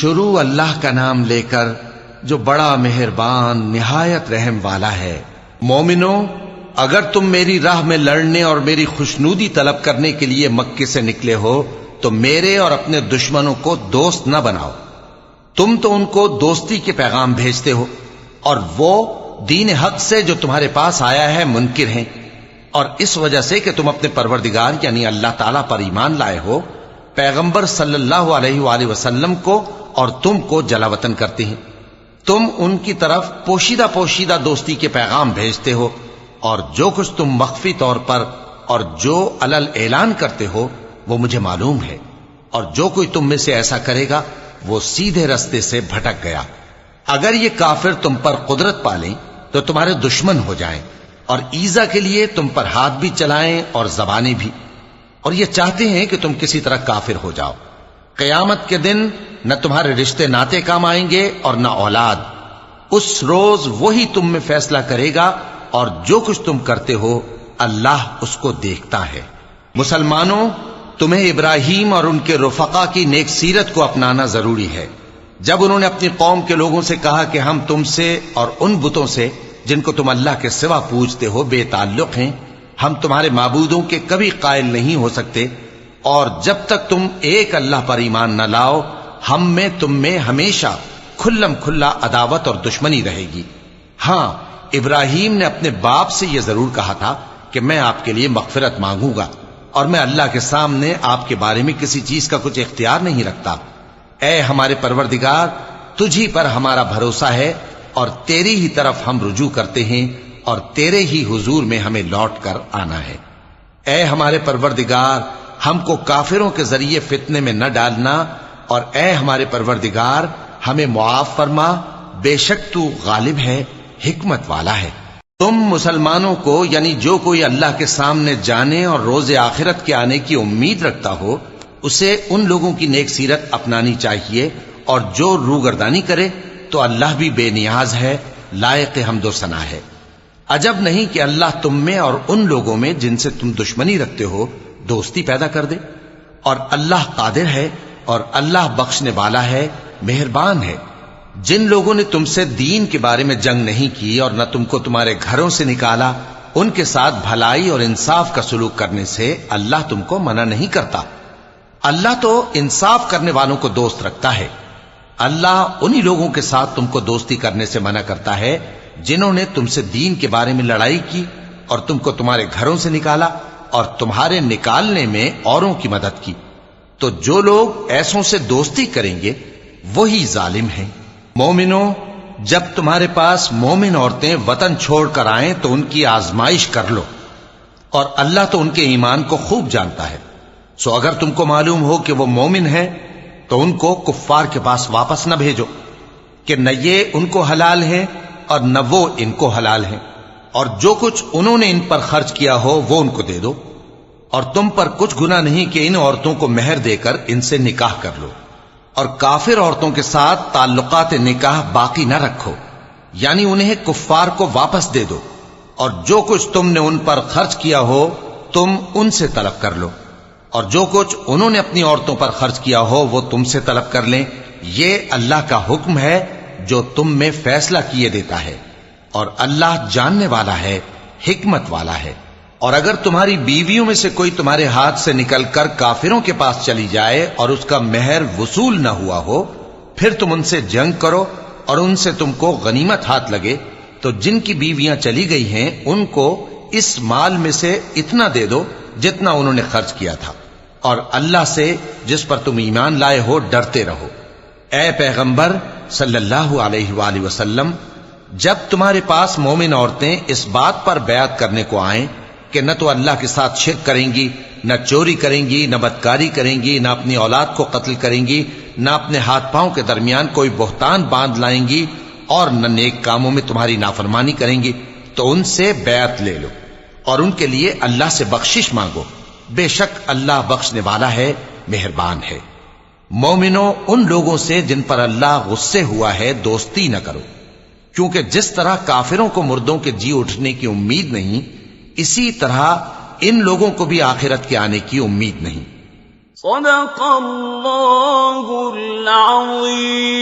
شروع اللہ کا نام لے کر جو بڑا مہربان نہایت رحم والا ہے۔ مومنو، اگر تم میری راہ میں لڑنے اور میری خوشنودی طلب کرنے کے لیے مکے سے نکلے ہو تو میرے اور اپنے دشمنوں کو دوست نہ بناؤ۔ تم تو ان کو دوستی کے پیغام بھیجتے ہو اور وہ دین حق سے جو تمہارے پاس آیا ہے منکر ہیں، اور اس وجہ سے کہ تم اپنے پروردگار یعنی اللہ تعالیٰ پر ایمان لائے ہو، پیغمبر صلی اللہ علیہ وآلہ وسلم کو اور تم کو جلا وطن کرتے ہیں۔ تم ان کی طرف پوشیدہ پوشیدہ دوستی کے پیغام بھیجتے ہو، اور جو کچھ تم مخفی طور پر اور جو علل اعلان کرتے ہو وہ مجھے معلوم ہے، اور جو کوئی تم میں سے ایسا کرے گا وہ سیدھے رستے سے بھٹک گیا۔ اگر یہ کافر تم پر قدرت پالیں تو تمہارے دشمن ہو جائیں، اور ایذا کے لیے تم پر ہاتھ بھی چلائیں اور زبانیں بھی، اور یہ چاہتے ہیں کہ تم کسی طرح کافر ہو جاؤ۔ قیامت کے دن نہ تمہارے رشتے ناتے کام آئیں گے اور نہ اولاد۔ اس روز وہی تم میں فیصلہ کرے گا، اور جو کچھ تم کرتے ہو اللہ اس کو دیکھتا ہے۔ مسلمانوں، تمہیں ابراہیم اور ان کے رفقا کی نیک سیرت کو اپنانا ضروری ہے۔ جب انہوں نے اپنی قوم کے لوگوں سے کہا کہ ہم تم سے اور ان بتوں سے جن کو تم اللہ کے سوا پوجتے ہو بے تعلق ہیں، ہم تمہارے معبودوں کے کبھی قائل نہیں ہو سکتے، اور جب تک تم ایک اللہ پر ایمان نہ لاؤ ہم میں تم میں ہمیشہ کھلم کھلا عداوت اور دشمنی رہے گی۔ ہاں، ابراہیم نے اپنے باپ سے یہ ضرور کہا تھا کہ میں آپ کے لیے مغفرت مانگوں گا، اور میں اللہ کے سامنے آپ کے بارے میں کسی چیز کا کچھ اختیار نہیں رکھتا۔ اے ہمارے پروردگار، تجھی پر ہمارا بھروسہ ہے، اور تیری ہی طرف ہم رجوع کرتے ہیں، اور تیرے ہی حضور میں ہمیں لوٹ کر آنا ہے۔ اے ہمارے پروردگار، ہم کو کافروں کے ذریعے فتنے میں نہ ڈالنا، اور اے ہمارے پروردگار ہمیں معاف فرما، بے شک تو غالب ہے، حکمت والا ہے۔ تم مسلمانوں کو یعنی جو کوئی اللہ کے سامنے جانے اور روز آخرت کے آنے کی امید رکھتا ہو اسے ان لوگوں کی نیک سیرت اپنانی چاہیے، اور جو روگردانی کرے تو اللہ بھی بے نیاز ہے، لائق حمد و ثنا ہے۔ عجب نہیں کہ اللہ تم میں اور ان لوگوں میں جن سے تم دشمنی رکھتے ہو دوستی پیدا کر دے، اور اللہ قادر ہے، اور اللہ بخشنے والا ہے، مہربان ہے۔ جن لوگوں نے تم سے دین کے بارے میں جنگ نہیں کی اور نہ تم کو تمہارے گھروں سے نکالا، ان کے ساتھ بھلائی اور انصاف کا سلوک کرنے سے اللہ تم کو منع نہیں کرتا۔ اللہ تو انصاف کرنے والوں کو دوست رکھتا ہے۔ اللہ انہی لوگوں کے ساتھ تم کو دوستی کرنے سے منع کرتا ہے جنہوں نے تم سے دین کے بارے میں لڑائی کی اور تم کو تمہارے گھروں سے نکالا اور تمہارے نکالنے میں اوروں کی مدد کی۔ تو جو لوگ ایسوں سے دوستی کریں گے وہی ظالم ہیں۔ مومنوں، جب تمہارے پاس مومن عورتیں وطن چھوڑ کر آئیں تو ان کی آزمائش کر لو، اور اللہ تو ان کے ایمان کو خوب جانتا ہے۔ سو اگر تم کو معلوم ہو کہ وہ مومن ہیں تو ان کو کفار کے پاس واپس نہ بھیجو کہ نہ یہ ان کو حلال ہیں اور نہ وہ ان کو حلال ہیں، اور جو کچھ انہوں نے ان پر خرچ کیا ہو وہ ان کو دے دو، اور تم پر کچھ گناہ نہیں کہ ان عورتوں کو مہر دے کر ان سے نکاح کر لو، اور کافر عورتوں کے ساتھ تعلقات نکاح باقی نہ رکھو، یعنی انہیں کفار کو واپس دے دو، اور جو کچھ تم نے ان پر خرچ کیا ہو تم ان سے طلب کر لو، اور جو کچھ انہوں نے اپنی عورتوں پر خرچ کیا ہو وہ تم سے طلب کر لیں۔ یہ اللہ کا حکم ہے جو تم میں فیصلہ کیے دیتا ہے، اور اللہ جاننے والا ہے، حکمت والا ہے۔ اور اگر تمہاری بیویوں میں سے کوئی تمہارے ہاتھ سے نکل کر کافروں کے پاس چلی جائے اور اس کا مہر وصول نہ ہوا ہو، پھر تم ان سے جنگ کرو اور ان سے تم کو غنیمت ہاتھ لگے، تو جن کی بیویاں چلی گئی ہیں ان کو اس مال میں سے اتنا دے دو جتنا انہوں نے خرچ کیا تھا، اور اللہ سے جس پر تم ایمان لائے ہو ڈرتے رہو۔ اے پیغمبر صلی اللہ علیہ وآلہ وسلم، جب تمہارے پاس مومن عورتیں اس بات پر بیعت کرنے کو آئیں کہ نہ تو اللہ کے ساتھ شرک کریں گی، نہ چوری کریں گی، نہ بدکاری کریں گی، نہ اپنی اولاد کو قتل کریں گی، نہ اپنے ہاتھ پاؤں کے درمیان کوئی بہتان باندھ لائیں گی، اور نہ نیک کاموں میں تمہاری نافرمانی کریں گی، تو ان سے بیعت لے لو اور ان کے لیے اللہ سے بخشش مانگو، بے شک اللہ بخشنے والا ہے، مہربان ہے۔ مومنوں، ان لوگوں سے جن پر اللہ غصے ہوا ہے دوستی نہ کرو، کیونکہ جس طرح کافروں کو مردوں کے جی اٹھنے کی امید نہیں، اسی طرح ان لوگوں کو بھی آخرت کے آنے کی امید نہیں۔ صدق اللہ العظیم.